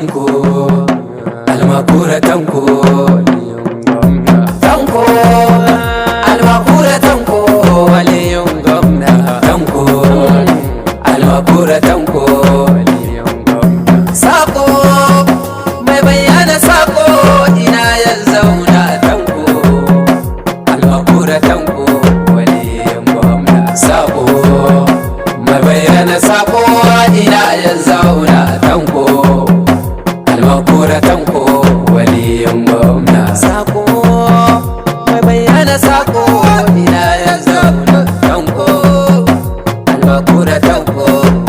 tanko almakura tanko tanko almakura tanko waliyin gwamna tanko almakura tanko waliyin gwamna sako mai bayyana sako ina ya zauna tanko almakura tanko waliyin gwamna sako mai bayyana sako ina ya zauna tanko almakura tanko waliyin gwamna sako mai bayyana sako ina ya zauna tanko almakura tanko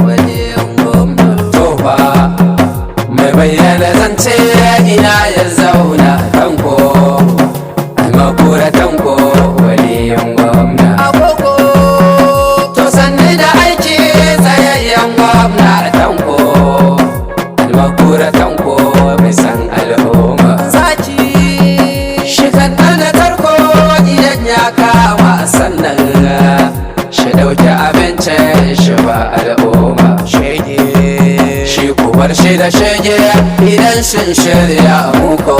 waliyin gwamna tofa mai bayyana zance ina ya zauna tanko almakura tanko waliyin gwamna agogo to sanni da aiki tsayayyen gwamna tanko almakura tanko mai san al'umma zaki shigar na tarko idan ya kama sannan shi dauki abincin shi ba al'umma shege shi kubar shi da shege idan sun shirya muku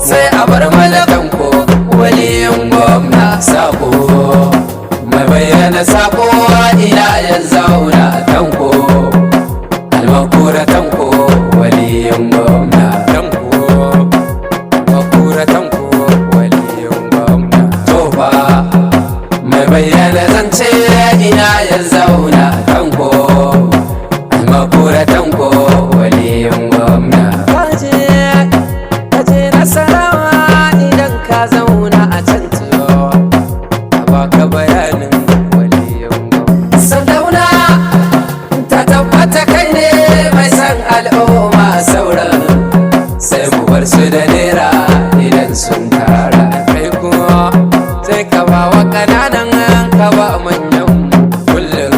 sai a bar mana tanko waliyin gwamna sako mai bayyana sako ina ya zauna tanko almakura tanko waliyin gwamna tanko almakura tanko waliyin gwamna tofa mai bayyana zance ina ya zauna tanko almakura tanko waliyin gwamna kaje nasarawa idan ka zauna a can tiyo a baka bayanin waliyin gwamna sadauna ta tabbata kai ne mai san al'umma sauran sai mu bar su da nera idan sun tara kai kuma sai ka ba wa ƙananan ka ba manyan kullum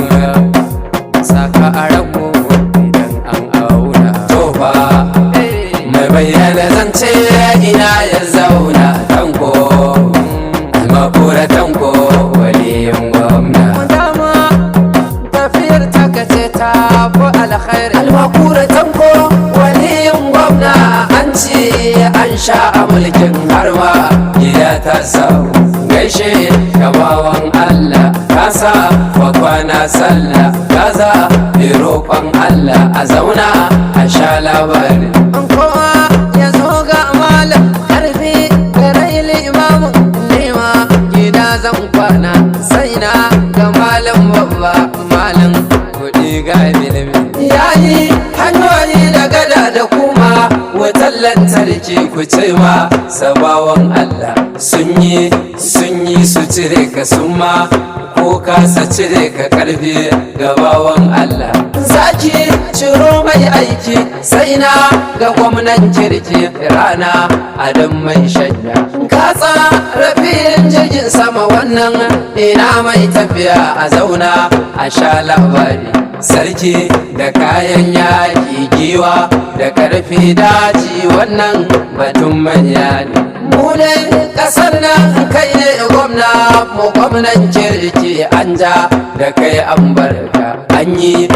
saka a ranmu idan an auna tofa mai bayyana zance ina ya zauna tanko almakura tanko waliyin gwamna dama tafiyar takace ta fi alkhairi almakura tanko waliyin gwamna an ce an sha a mulkin harma gida ta samu gaishe da bawan Allah kasa wa kwana sallah kaza bi roƙon Allah a zauna a sha labari kowa ya zo ga malam karfi da raili imamu nema gida zan kwana sai na ga malam babba malam kuɗi ga ilimi yayi hanyoyi da gada da kuma wutar lantarki ku ce ma sabawan Allah sun yi su cire ka summa ko kasa cire ka karfi gabawan Allah zaki ciro mai aiki sai na ga gwamnan kirki rana adam mai shanya ka tsara filin jirgin sama wannan ina mai tafiya a zauna a sha labari sarki da kayan yaƙi giwa da karfi daji wannan batun manya ne mu ne ƙasar nan kai ne gwamna mu gwamnan kirki an ja da kai an barka an yi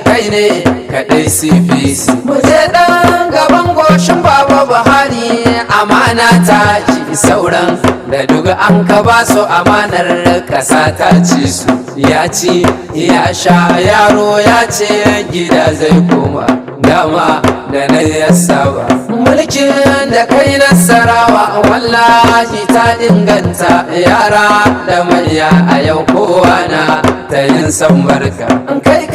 kai ne kaɗai cpc mu je ɗan gaban goshin baba buhari amana ta ci sauran da duk an ka ba su amanar ƙasa ta ci su ya ci ya sha yaro ya ce gida zai koma dama da na ya saba mulkin da kai nasarawa wallahi ta inganta yara da manya a yau kowa na ta yin san barka kai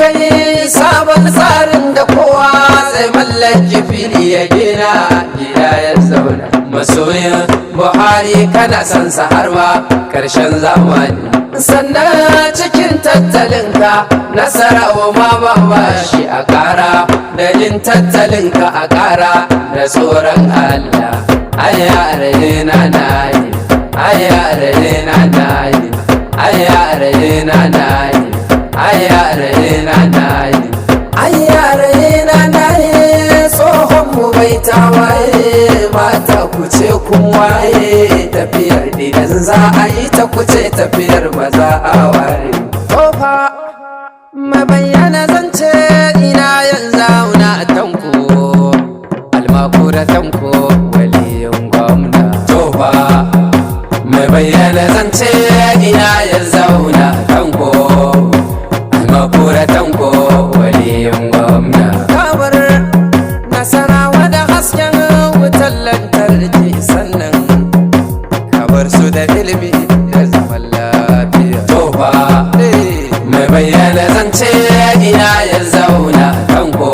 sabon tsarin da kowa zai mallaki fili ya gina gida ya zauna masoyin buhari kana san sa har ma karshen zamani sannan cikin tattalinka nasarawa ma ba shi a ƙara da yin tattalinka a ƙara da tsoron Allah ayyare na nayi ayyare na nayi ayyare na nayi ayyare na nayi ayyare na nayi tsohon mu bai tawaye mata ku ce kun waye tafiyar idan za a yi ta kuce tafiyar ba za a ware tofa mabayyana zance ina yanzu na ce ina ya zauna tanko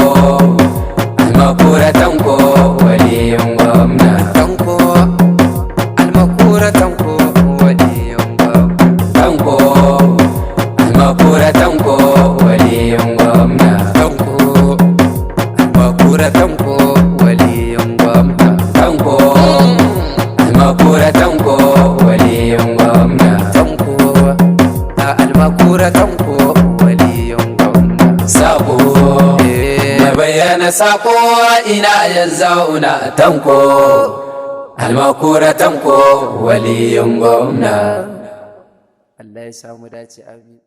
almakura tanko waliyin gwamna tanko almakura tanko waliyin gwamna tanko almakura tanko waliyin gwamna tanko almakura tanko waliyin gwamna tanko almakura tanko waliyin gwamna tanko almakura tanko waliyin gwamna sako ya bayyana sako ina ya zauna tanko almakura tanko waliyin gwamna. Allah ya samu dace, amin.